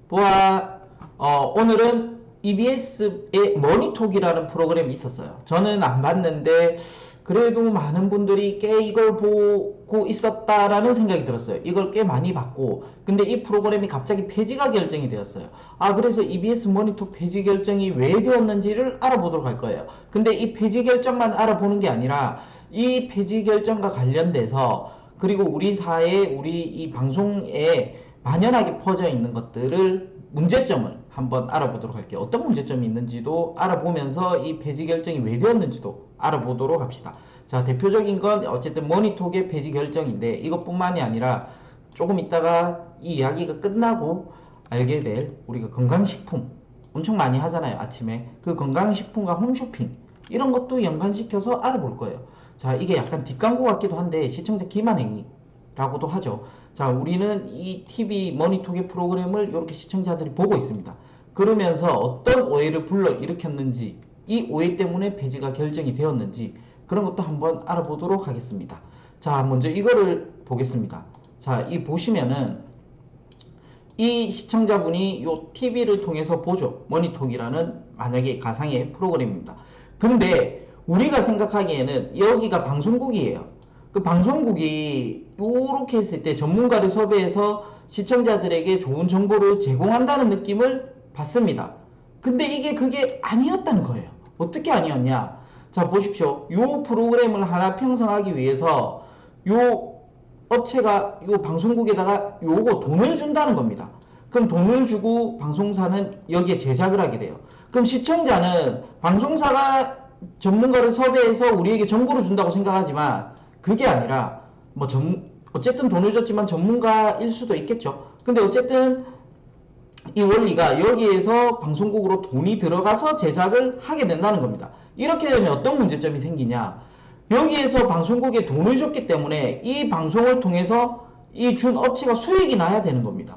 오늘은 EBS의 머니톡이라는 프로그램이 있었어요. 저는 안 봤는데 그래도 많은 분들이 꽤 이걸 보고 있었다라는 생각이 들었어요. 이걸 꽤 많이 봤고, 근데 이 프로그램이 갑자기 폐지가 결정이 되었어요. 그래서 EBS 머니톡 폐지 결정이 왜 되었는지를 알아보도록 할 거예요. 근데 이 폐지 결정만 알아보는 게 아니라 이 폐지 결정과 관련돼서, 그리고 우리 사회, 우리 이 방송에 만연하게 퍼져 있는 것들을, 문제점을 한번 알아보도록 할게요. 어떤 문제점이 있는지도 알아보면서 이 폐지 결정이 왜 되었는지도 알아보도록 합시다. 자, 대표적인 건 어쨌든 머니톡의 폐지 결정인데, 이것뿐만이 아니라 조금 있다가 이 이야기가 끝나고 알게 될 우리가 건강식품 엄청 많이 하잖아요. 아침에 그 건강식품과 홈쇼핑 이런 것도 연관시켜서 알아볼 거예요. 자, 이게 약간 뒷광고 같기도 한데 시청자 기만행위라고도 하죠. 자, 우리는 이 TV 머니톡의 프로그램을 이렇게 시청자들이 보고 있습니다. 그러면서 어떤 오해를 불러일으켰는지, 이 오해 때문에 폐지가 결정이 되었는지 그런 것도 한번 알아보도록 하겠습니다. 자, 먼저 이거를 보겠습니다. 자, 이 보시면은 이 시청자분이 요 TV를 통해서 보죠. 머니톡이라는 만약에 가상의 프로그램입니다. 근데 우리가 생각하기에는 여기가 방송국이에요. 그 방송국이 요렇게 했을 때 전문가를 섭외해서 시청자들에게 좋은 정보를 제공한다는 느낌을 받습니다. 근데 이게 그게 아니었다는 거예요. 어떻게 아니었냐? 자, 보십시오. 요 프로그램을 하나 편성하기 위해서 요 업체가 요 방송국에다가 요거 돈을 준다는 겁니다. 그럼 돈을 주고 방송사는 여기에 제작을 하게 돼요. 그럼 시청자는 방송사가 전문가를 섭외해서 우리에게 정보를 준다고 생각하지만 그게 아니라 어쨌든 돈을 줬지만 전문가일 수도 있겠죠. 근데 어쨌든 이 원리가 여기에서 방송국으로 돈이 들어가서 제작을 하게 된다는 겁니다. 이렇게 되면 어떤 문제점이 생기냐? 여기에서 방송국에 돈을 줬기 때문에 이 방송을 통해서 이 준 업체가 수익이 나야 되는 겁니다.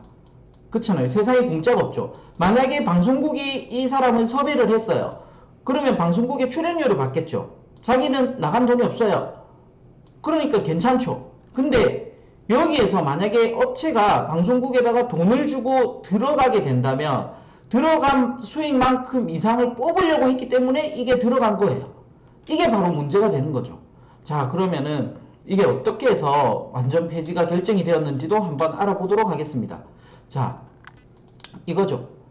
그렇잖아요. 세상에 공짜가 없죠. 만약에 방송국이 이 사람을 섭외를 했어요. 그러면 방송국에 출연료를 받겠죠. 자기는 나간 돈이 없어요. 그러니까 괜찮죠. 근데 여기에서 만약에 업체가 방송국에다가 돈을 주고 들어가게 된다면 들어간 수익만큼 이상을 뽑으려고 했기 때문에 이게 들어간 거예요. 이게 바로 문제가 되는 거죠. 자, 그러면은 이게 어떻게 해서 완전 폐지가 결정이 되었는지도 한번 알아보도록 하겠습니다. 자, 이거죠.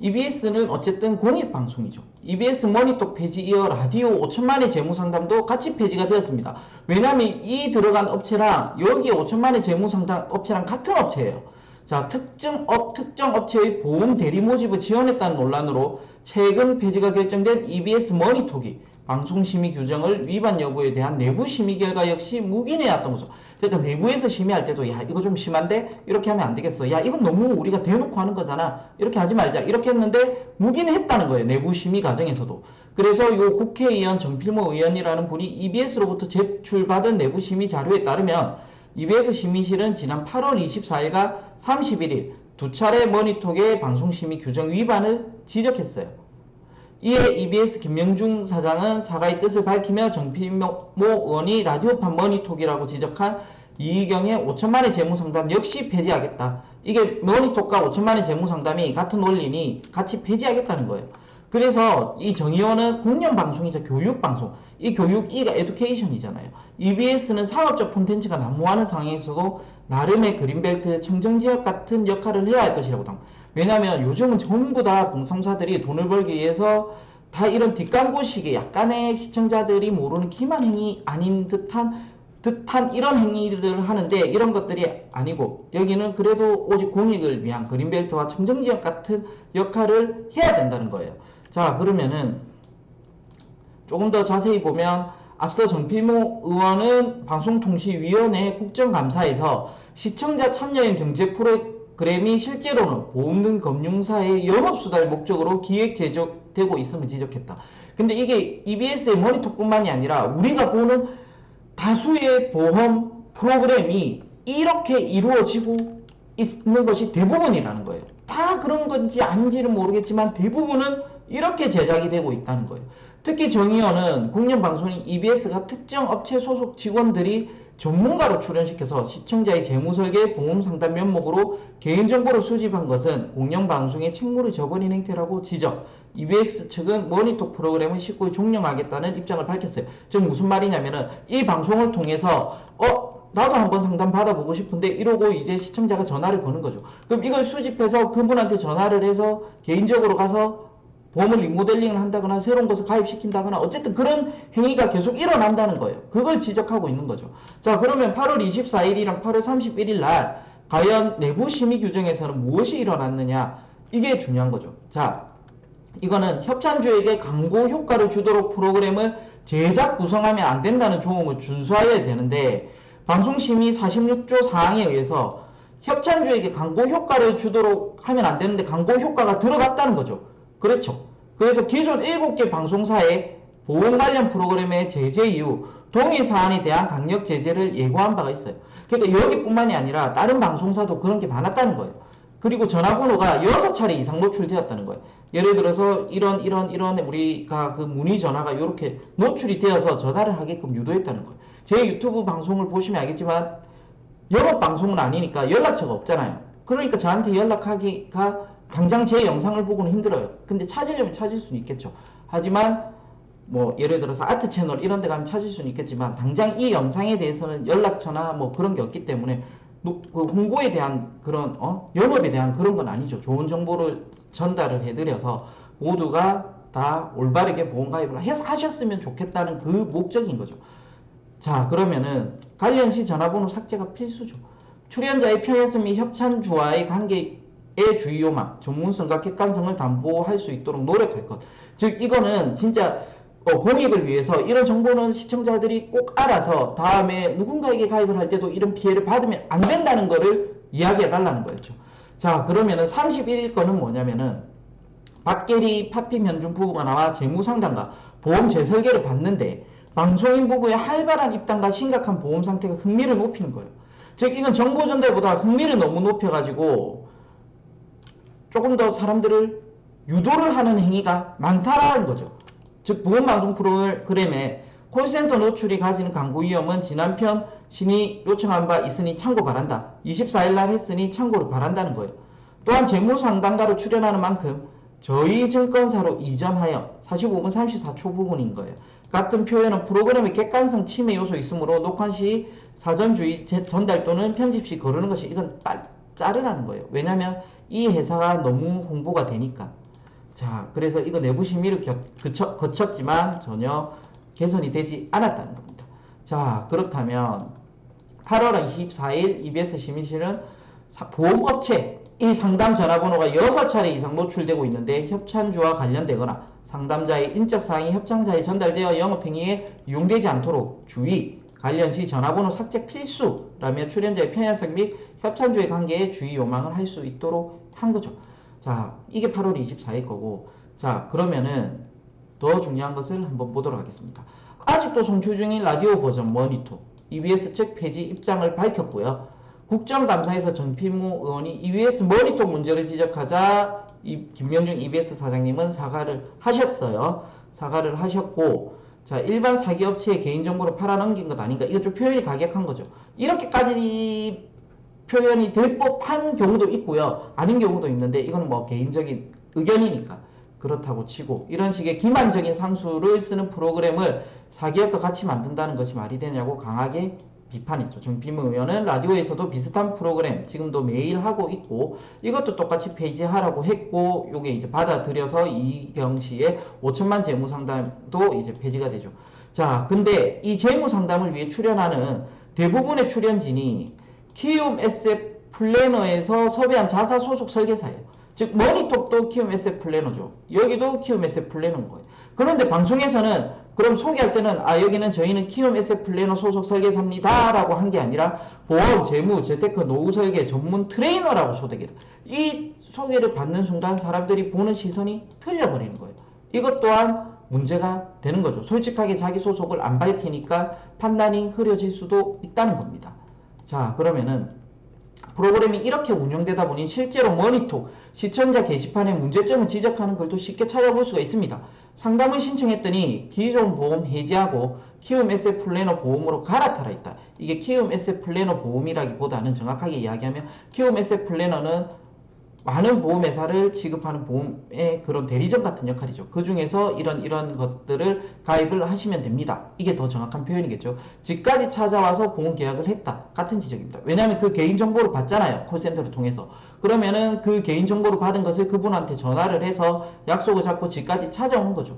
EBS는 어쨌든 공익방송이죠. EBS 머니톡 폐지 이어 라디오 5천만의 재무상담도 같이 폐지가 되었습니다. 왜냐하면 이 들어간 업체랑 여기에 5천만의 재무상담 업체랑 같은 업체예요. 자, 특정 업체의 보험 대리 모집을 지원했다는 논란으로 최근 폐지가 결정된 EBS 머니톡이 방송심의 규정을 위반 여부에 대한 내부 심의 결과 역시 묵인해왔던 거죠. 그러니까 내부에서 심의할 때도 야, 이거 좀 심한데? 이렇게 하면 안 되겠어. 야, 이건 너무 우리가 대놓고 하는 거잖아. 이렇게 하지 말자. 이렇게 했는데 묵인했다는 거예요. 내부 심의 과정에서도. 그래서 요 국회의원 정필모 의원이라는 분이 EBS로부터 제출받은 내부 심의 자료에 따르면 EBS 심의실은 지난 8월 24일과 31일 두 차례 머니톡의 방송심의 규정 위반을 지적했어요. 이에 EBS 김명중 사장은 사과의 뜻을 밝히며 정필모 의원이 라디오판 머니톡이라고 지적한 이희경의 5천만의 재무상담 역시 폐지하겠다. 이게 머니톡과 5천만의 재무상담이 같은 원리니 같이 폐지하겠다는 거예요. 그래서 이 정 의원은 공영방송이자 교육방송, 이 교육, 이가 에듀케이션이잖아요. EBS는 상업적 콘텐츠가 난무하는 상황에서도 나름의 그린벨트, 청정지역 같은 역할을 해야 할 것이라고 합니다. 왜냐면 요즘은 전부 다 방송사들이 돈을 벌기 위해서 다 이런 뒷광고식의 약간의 시청자들이 모르는 기만행위 아닌 듯한 이런 행위들을 하는데, 이런 것들이 아니고 여기는 그래도 오직 공익을 위한 그린벨트와 청정지역 같은 역할을 해야 된다는 거예요. 자, 그러면은 조금 더 자세히 보면 앞서 정필모 의원은 방송통신위원회 국정감사에서 시청자 참여형 경제 프로그램이 실제로는 보험 등 금융사의 영업수단을 목적으로 기획 제작되고 있음을 지적했다. 근데 이게 EBS의 머니톡뿐만이 아니라 우리가 보는 다수의 보험 프로그램이 이렇게 이루어지고 있는 것이 대부분이라는 거예요. 다 그런 건지 아닌지는 모르겠지만 대부분은 이렇게 제작이 되고 있다는 거예요. 특히 정 의원은 공영방송인 EBS가 특정 업체 소속 직원들이 전문가로 출연시켜서 시청자의 재무설계, 보험상담 면목으로 개인정보를 수집한 것은 공영방송의 책무를 저버린 행태라고 지적. EBS 측은 머니톡 프로그램을 쉽고 종영하겠다는 입장을 밝혔어요. 즉 무슨 말이냐면은 이 방송을 통해서 나도 한번 상담 받아보고 싶은데 이러고 이제 시청자가 전화를 거는 거죠. 그럼 이걸 수집해서 그분한테 전화를 해서 개인적으로 가서 보험을 리모델링을 한다거나 새로운 것을 가입시킨다거나 어쨌든 그런 행위가 계속 일어난다는 거예요. 그걸 지적하고 있는 거죠. 자, 그러면 8월 24일이랑 8월 31일 날 과연 내부 심의 규정에서는 무엇이 일어났느냐, 이게 중요한 거죠. 자, 이거는 협찬주에게 광고 효과를 주도록 프로그램을 제작 구성하면 안 된다는 조항을 준수하여야 되는데, 방송심의 46조 사항에 의해서 협찬주에게 광고 효과를 주도록 하면 안 되는데 광고 효과가 들어갔다는 거죠. 그렇죠. 그래서 기존 7개 방송사의 보험 관련 프로그램의 제재 이후 동의 사안에 대한 강력 제재를 예고한 바가 있어요. 그러니까 여기뿐만이 아니라 다른 방송사도 그런 게 많았다는 거예요. 그리고 전화번호가 6차례 이상 노출되었다는 거예요. 예를 들어서 이런 우리가 그 문의 전화가 이렇게 노출이 되어서 전화를 하게끔 유도했다는 거예요. 제 유튜브 방송을 보시면 알겠지만 영업 방송은 아니니까 연락처가 없잖아요. 그러니까 저한테 연락하기가 당장 제 영상을 보고는 힘들어요. 근데 찾으려면 찾을 수는 있겠죠. 하지만 뭐 예를 들어서 아트 채널 이런 데 가면 찾을 수는 있겠지만 당장 이 영상에 대해서는 연락처나 뭐 그런 게 없기 때문에 그 홍보에 대한 그런 영업에 대한 그런 건 아니죠. 좋은 정보를 전달을 해드려서 모두가 다 올바르게 보험 가입을 해서 하셨으면 좋겠다는 그 목적인 거죠. 자, 그러면은 관련시 전화번호 삭제가 필수죠. 출연자의 평행성 및 협찬주와의 관계의 주의 요망, 전문성과 객관성을 담보할 수 있도록 노력할 것. 즉 이거는 진짜 공익을 위해서 이런 정보는 시청자들이 꼭 알아서 다음에 누군가에게 가입을 할 때도 이런 피해를 받으면 안 된다는 거를 이야기해 달라는 거였죠. 자, 그러면은 31일 건은 뭐냐면은 박계리 파피 현준 부부가 나와 재무상담과 보험 재설계를 받는데 방송인 부부의 활발한 입당과 심각한 보험 상태가 흥미를 높이는 거예요. 즉 이건 정보 전달보다 흥미를 너무 높여가지고 조금 더 사람들을 유도를 하는 행위가 많다라는 거죠. 즉 보험방송 프로그램에 콜센터 노출이 가지는 광고 위험은 지난 편 신이 요청한 바 있으니 참고 바란다. 24일 날 했으니 참고를 바란다는 거예요. 또한 재무상담가로 출연하는 만큼 저희 증권사로 이전하여 45분 34초 부분인 거예요. 같은 표현은 프로그램의 객관성 침해 요소 있으므로 녹화 시 사전주의 전달 또는 편집 시 거르는 것이 이건 자르라는 거예요. 왜냐하면 이 회사가 너무 홍보가 되니까. 자, 그래서 이거 내부 심의를 거쳤지만 전혀 개선이 되지 않았다는 겁니다. 자, 그렇다면 8월 24일 EBS 심의실은 보험업체 이 상담 전화번호가 6차례 이상 노출되고 있는데 협찬주와 관련되거나 상담자의 인적사항이 협찬자에 전달되어 영업행위에 이용되지 않도록 주의, 관련시 전화번호 삭제 필수라며 출연자의 편향성 및 협찬주의 관계에 주의 요망을 할 수 있도록 한 거죠. 자, 이게 8월 24일 거고, 자, 그러면은 더 중요한 것을 한번 보도록 하겠습니다. 아직도 송출 중인 라디오 버전 머니톡, EBS 측 폐지 입장을 밝혔고요. 국정감사에서 전필무 의원이 EBS 머니톡 문제를 지적하자 김명중 EBS 사장님은 사과를 하셨어요. 사과를 하셨고, 자, 일반 사기업체에 개인정보를 팔아넘긴 것 아닌가. 이거 좀 표현이 가격한 거죠. 이렇게까지 표현이 될 법한 경우도 있고요. 아닌 경우도 있는데 이건 뭐 개인적인 의견이니까 그렇다고 치고, 이런 식의 기만적인 상수를 쓰는 프로그램을 사기업과 같이 만든다는 것이 말이 되냐고 강하게 비판했죠. 정필무 의원은 라디오에서도 비슷한 프로그램 지금도 매일 하고 있고 이것도 똑같이 폐지하라고 했고, 요게 이제 받아들여서 이경 씨의 5천만 재무상담도 이제 폐지가 되죠. 자, 근데 이 재무상담을 위해 출연하는 대부분의 출연진이 키움 SF 플래너에서 섭외한 자사 소속 설계사예요. 즉 머니톡도 키움 SF 플래너죠. 여기도 키움 SF 플래너인 거예요. 그런데 방송에서는 그럼 소개할 때는 여기는 저희는 키움 SF 플래너 소속 설계사입니다 라고 한 게 아니라 보험, 재무, 재테크, 노후 설계 전문 트레이너라고 소개해요. 이 소개를 받는 순간 사람들이 보는 시선이 틀려버리는 거예요. 이것 또한 문제가 되는 거죠. 솔직하게 자기 소속을 안 밝히니까 판단이 흐려질 수도 있다는 겁니다. 자, 그러면은 프로그램이 이렇게 운영되다 보니 실제로 머니톡 시청자 게시판에 문제점을 지적하는 글도 쉽게 찾아볼 수가 있습니다. 상담을 신청했더니 기존 보험 해지하고 키움 SF 플래너 보험으로 갈아타라 있다. 이게 키움 SF 플래너 보험이라기보다는 정확하게 이야기하면 키움 SF 플래너는 많은 보험회사를 지급하는 보험의 그런 대리점 같은 역할이죠. 그 중에서 이런 것들을 가입을 하시면 됩니다. 이게 더 정확한 표현이겠죠. 집까지 찾아와서 보험 계약을 했다. 같은 지적입니다. 왜냐하면 그 개인정보를 받잖아요. 콜센터를 통해서. 그러면은 그 개인정보를 받은 것을 그분한테 전화를 해서 약속을 잡고 집까지 찾아온 거죠.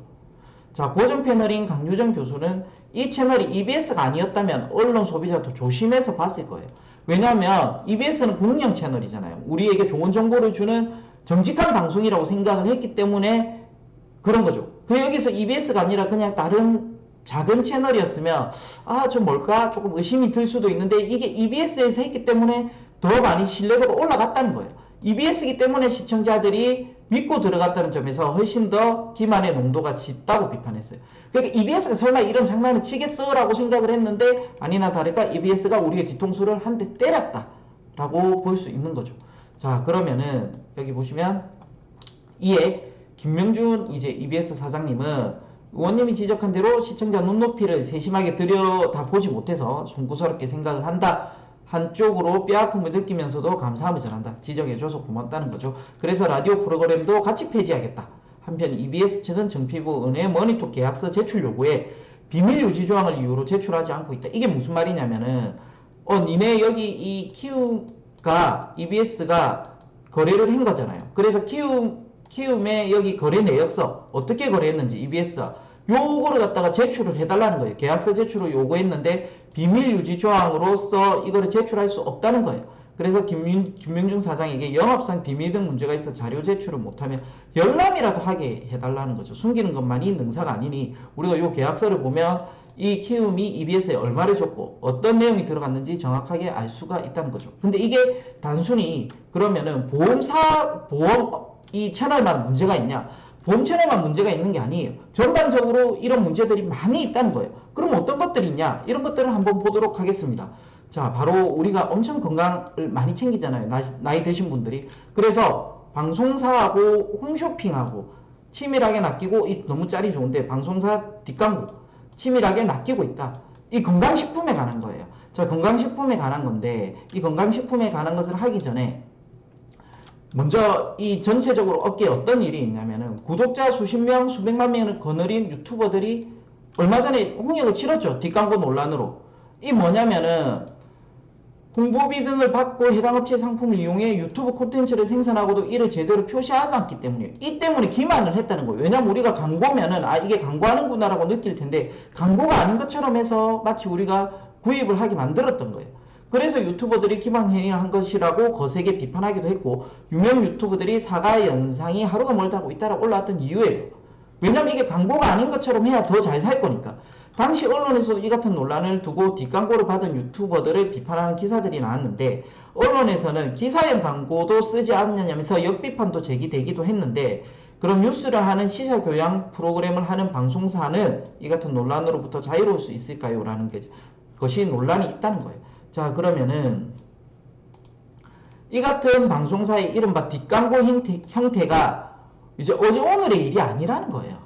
자, 고전 패널인 강유정 교수는 이 채널이 EBS가 아니었다면 언론 소비자도 조심해서 봤을 거예요. 왜냐하면 EBS는 공영 채널이잖아요. 우리에게 좋은 정보를 주는 정직한 방송이라고 생각을 했기 때문에 그런 거죠. 그 여기서 EBS가 아니라 그냥 다른 작은 채널이었으면 저 뭘까? 조금 의심이 들 수도 있는데 이게 EBS에서 했기 때문에 더 많이 신뢰도가 올라갔다는 거예요. EBS이기 때문에 시청자들이 믿고 들어갔다는 점에서 훨씬 더 기만의 농도가 짙다고 비판했어요. 그러니까 EBS가 설마 이런 장난을 치겠어? 라고 생각을 했는데 아니나 다를까 EBS가 우리의 뒤통수를 한 대 때렸다 라고 볼 수 있는 거죠. 자, 그러면은 여기 보시면 이에 김명준 이제 EBS 사장님은 의원님이 지적한 대로 시청자 눈높이를 세심하게 들여다보지 못해서 송구스럽게 생각을 한다. 한쪽으로 뼈아픔을 느끼면서도 감사함을 전한다. 지적해줘서 고맙다는 거죠. 그래서 라디오 프로그램도 같이 폐지하겠다. 한편 EBS 측은 정피부 은혜 머니톡 계약서 제출 요구에 비밀 유지 조항을 이유로 제출하지 않고 있다. 이게 무슨 말이냐면은 니네 여기 이 키움과 EBS가 거래를 한 거잖아요. 그래서 키움의 여기 거래 내역서 어떻게 거래했는지 EBS가 요거를 갖다가 제출을 해달라는 거예요. 계약서 제출을 요구했는데 비밀 유지 조항으로서 이거를 제출할 수 없다는 거예요. 그래서 김명중 사장에게 영업상 비밀 등 문제가 있어 자료 제출을 못하면 열람이라도 하게 해달라는 거죠. 숨기는 것만이 능사가 아니니 우리가 요 계약서를 보면 이 키움이 EBS에 얼마를 줬고 어떤 내용이 들어갔는지 정확하게 알 수가 있다는 거죠. 근데 이게 단순히 그러면은 보험 이 채널만 문제가 있냐? 보험 채널만 문제가 있는 게 아니에요. 전반적으로 이런 문제들이 많이 있다는 거예요. 그럼 어떤 것들이 있냐? 이런 것들을 한번 보도록 하겠습니다. 자, 바로 우리가 엄청 건강을 많이 챙기잖아요. 나이 드신 분들이. 그래서 방송사하고 홈쇼핑하고 치밀하게 낚이고 너무 짤이 좋은데 방송사 뒷광고 치밀하게 낚이고 있다. 이 건강식품에 관한 거예요. 자, 건강식품에 관한 건데 이 건강식품에 관한 것을 하기 전에 먼저 이 전체적으로 업계에 어떤 일이 있냐면은 구독자 수십 명, 수백만 명을 거느린 유튜버들이 얼마 전에 홍역을 치렀죠. 뒷광고 논란으로. 이 뭐냐면은 홍보비 등을 받고 해당 업체 상품을 이용해 유튜브 콘텐츠를 생산하고도 이를 제대로 표시하지 않기 때문이에요. 이 때문에 기만을 했다는 거예요. 왜냐면 우리가 광고면은 이게 광고하는구나 라고 느낄 텐데 광고가 아닌 것처럼 해서 마치 우리가 구입을 하게 만들었던 거예요. 그래서 유튜버들이 기망행위를 한 것이라고 거세게 비판하기도 했고 유명 유튜버들이 사과 영상이 하루가 멀다 하고 잇따라 올라왔던 이유예요. 왜냐면 이게 광고가 아닌 것처럼 해야 더 잘 살 거니까. 당시 언론에서도 이 같은 논란을 두고 뒷광고를 받은 유튜버들을 비판하는 기사들이 나왔는데 언론에서는 기사형 광고도 쓰지 않느냐면서 역비판도 제기되기도 했는데 그럼 뉴스를 하는 시사교양 프로그램을 하는 방송사는 이 같은 논란으로부터 자유로울 수 있을까요? 라는 것이 논란이 있다는 거예요. 자, 그러면은 이 같은 방송사의 이른바 뒷광고 형태가 이제 어제 오늘의 일이 아니라는 거예요.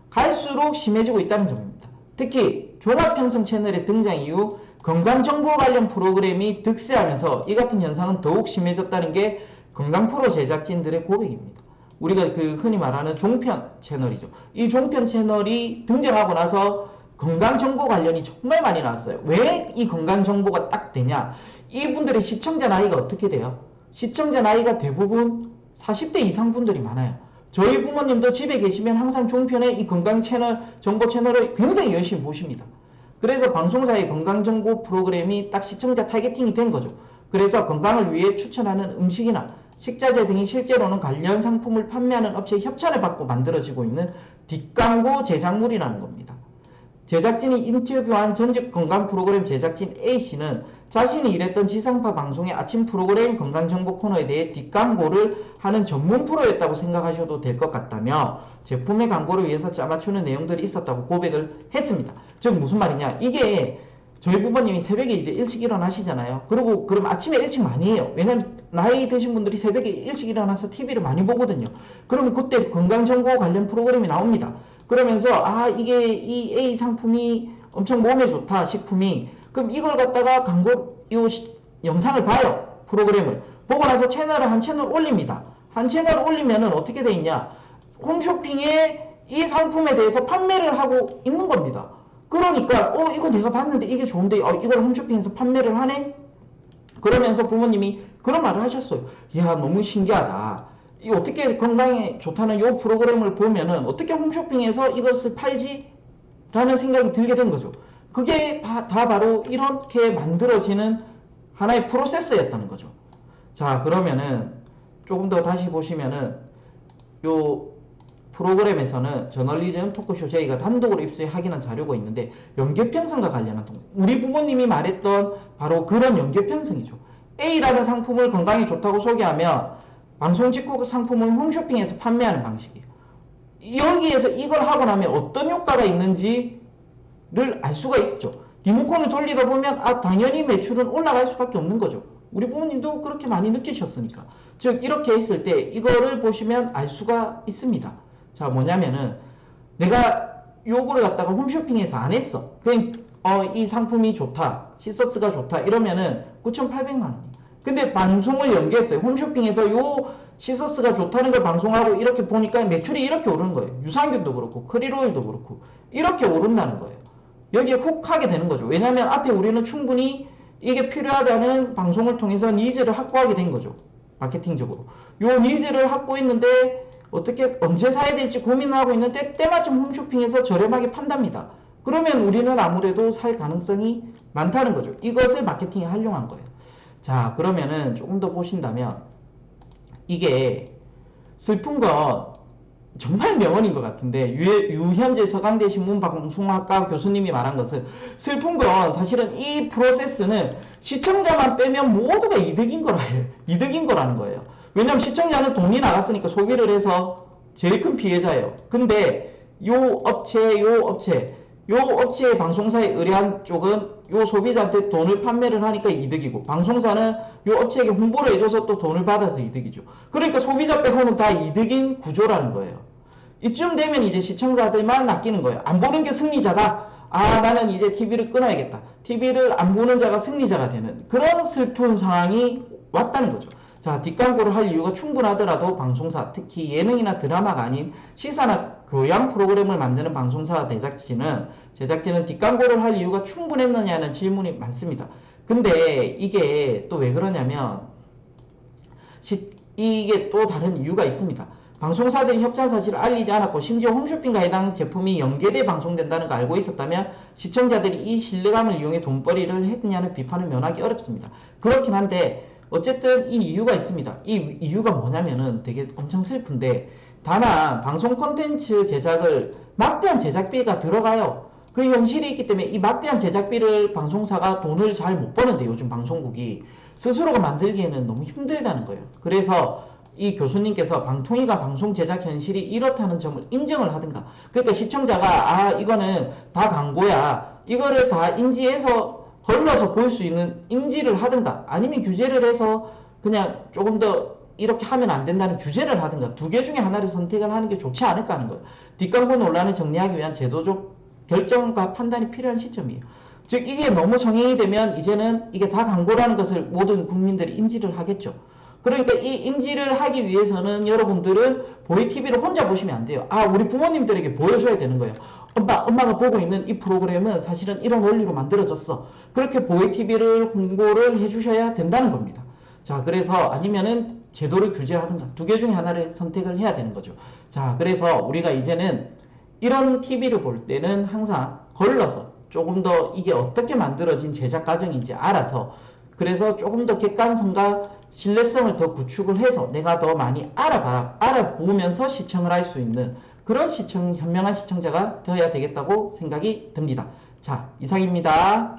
갈수록 심해지고 있다는 점입니다. 특히 종합편성 채널의 등장 이후 건강정보 관련 프로그램이 득세하면서 이 같은 현상은 더욱 심해졌다는 게 건강 프로 제작진들의 고백입니다. 우리가 그 흔히 말하는 종편 채널이죠. 이 종편 채널이 등장하고 나서 건강정보 관련이 정말 많이 나왔어요. 왜 이 건강정보가 딱 되냐? 이분들의 시청자 나이가 어떻게 돼요? 시청자 나이가 대부분 40대 이상 분들이 많아요. 저희 부모님도 집에 계시면 항상 종편의 이 건강 채널, 정보 채널을 굉장히 열심히 보십니다. 그래서 방송사의 건강정보 프로그램이 딱 시청자 타겟팅이 된 거죠. 그래서 건강을 위해 추천하는 음식이나 식자재 등이 실제로는 관련 상품을 판매하는 업체의 협찬을 받고 만들어지고 있는 뒷광고 제작물이라는 겁니다. 제작진이 인터뷰한 전직 건강 프로그램 제작진 A씨는 자신이 일했던 지상파 방송의 아침 프로그램 건강정보 코너에 대해 뒷광고를 하는 전문 프로였다고 생각하셔도 될 것 같다며 제품의 광고를 위해서 짜맞추는 내용들이 있었다고 고백을 했습니다. 즉 무슨 말이냐, 이게 저희 부모님이 새벽에 이제 일찍 일어나시잖아요. 그리고 그럼 아침에 일찍 많이 해요. 왜냐면 나이 드신 분들이 새벽에 일찍 일어나서 TV를 많이 보거든요. 그러면 그때 건강정보 관련 프로그램이 나옵니다. 그러면서 이게 이 A 상품이 엄청 몸에 좋다 식품이. 그럼 이걸 갖다가 광고 영상을 봐요. 프로그램을 보고 나서 한 채널 올립니다. 한 채널 올리면은 어떻게 돼 있냐, 홈쇼핑에 이 상품에 대해서 판매를 하고 있는 겁니다. 그러니까 이거 내가 봤는데 이게 좋은데 이걸 홈쇼핑에서 판매를 하네? 그러면서 부모님이 그런 말을 하셨어요. 야, 너무 신기하다. 이 어떻게 건강에 좋다는 이 프로그램을 보면은 어떻게 홈쇼핑에서 이것을 팔지? 라는 생각이 들게 된 거죠. 그게 다 바로 이렇게 만들어지는 하나의 프로세스였다는 거죠. 자, 그러면은 조금 더 다시 보시면은 요 프로그램에서는 저널리즘 토크쇼 저희가 단독으로 입수해 확인한 자료가 있는데, 연계평성과 관련한 우리 부모님이 말했던 바로 그런 연계평성이죠. A라는 상품을 건강에 좋다고 소개하면 방송 직후 그 상품을 홈쇼핑에서 판매하는 방식이에요. 여기에서 이걸 하고 나면 어떤 효과가 있는지를 알 수가 있죠. 리모컨을 돌리다 보면 당연히 매출은 올라갈 수밖에 없는 거죠. 우리 부모님도 그렇게 많이 느끼셨으니까. 즉 이렇게 했을 때 이거를 보시면 알 수가 있습니다. 자, 뭐냐면은 내가 요거를 갖다가 홈쇼핑에서 안 했어. 그냥 이 상품이 좋다, 시서스가 좋다 이러면은 9,800만 원이에요. 근데 방송을 연계했어요. 홈쇼핑에서 요 시서스가 좋다는 걸 방송하고 이렇게 보니까 매출이 이렇게 오르는 거예요. 유산균도 그렇고 크릴오일도 그렇고 이렇게 오른다는 거예요. 여기에 훅 하게 되는 거죠. 왜냐면 앞에 우리는 충분히 이게 필요하다는 방송을 통해서 니즈를 확보하게 된 거죠. 마케팅적으로. 요 니즈를 확보했는데 어떻게 언제 사야 될지 고민을 하고 있는데 때마침 홈쇼핑에서 저렴하게 판답니다. 그러면 우리는 아무래도 살 가능성이 많다는 거죠. 이것을 마케팅에 활용한 거예요. 자, 그러면은 조금 더 보신다면 이게 슬픈 건 정말 명언인 것 같은데, 유현재 서강대 신문방송학과 교수님이 말한 것은, 슬픈 건 사실은 이 프로세스는 시청자만 빼면 모두가 이득인 거라는 거예요. 왜냐면 시청자는 돈이 나갔으니까 소비를 해서 제일 큰 피해자예요. 근데 요 업체의 방송사에 의뢰한 쪽은 요 소비자한테 돈을 판매를 하니까 이득이고, 방송사는 요 업체에게 홍보를 해줘서 또 돈을 받아서 이득이죠. 그러니까 소비자 빼고는 다 이득인 구조라는 거예요. 이쯤 되면 이제 시청자들만 낚이는 거예요. 안 보는 게 승리자다. 나는 이제 TV를 끊어야겠다. TV를 안 보는 자가 승리자가 되는 그런 슬픈 상황이 왔다는 거죠. 자, 뒷광고를 할 이유가 충분하더라도 방송사, 특히 예능이나 드라마가 아닌 시사나 교양 프로그램을 만드는 방송사 제작진은 뒷광고를 할 이유가 충분했느냐는 질문이 많습니다. 근데 이게 또 왜 그러냐면 이게 또 다른 이유가 있습니다. 방송사들이 협찬 사실을 알리지 않았고 심지어 홈쇼핑과 해당 제품이 연계돼 방송된다는 걸 알고 있었다면 시청자들이 이 신뢰감을 이용해 돈벌이를 했느냐는 비판을 면하기 어렵습니다. 그렇긴 한데 어쨌든 이 이유가 있습니다. 이 이유가 뭐냐면은 되게 엄청 슬픈데, 다만 방송 콘텐츠 제작을 막대한 제작비가 들어가요. 그 현실이 있기 때문에 이 막대한 제작비를 방송사가 돈을 잘 못 버는데, 요즘 방송국이 스스로가 만들기에는 너무 힘들다는 거예요. 그래서 이 교수님께서 방통위가 방송 제작 현실이 이렇다는 점을 인정을 하든가, 그러니까 시청자가 이거는 다 광고야, 이거를 다 인지해서 걸러서 볼 수 있는 인지를 하든가, 아니면 규제를 해서 그냥 조금 더 이렇게 하면 안 된다는 규제를 하든가, 두 개 중에 하나를 선택을 하는 게 좋지 않을까 하는 거예요. 뒷광고 논란을 정리하기 위한 제도적 결정과 판단이 필요한 시점이에요. 즉 이게 너무 성행이 되면 이제는 이게 다 광고라는 것을 모든 국민들이 인지를 하겠죠. 그러니까 이 인지를 하기 위해서는 여러분들은 보이TV를 혼자 보시면 안 돼요. 우리 부모님들에게 보여줘야 되는 거예요. 엄마가 보고 있는 이 프로그램은 사실은 이런 원리로 만들어졌어. 그렇게 보이TV를 홍보를 해주셔야 된다는 겁니다. 자, 그래서 아니면은 제도를 규제하든가 두 개 중에 하나를 선택을 해야 되는 거죠. 자, 그래서 우리가 이제는 이런 TV를 볼 때는 항상 걸러서 조금 더 이게 어떻게 만들어진 제작 과정인지 알아서, 그래서 조금 더 객관성과 신뢰성을 더 구축을 해서 내가 더 많이 알아보면서 시청을 할 수 있는 그런 현명한 시청자가 되어야 되겠다고 생각이 듭니다. 자, 이상입니다.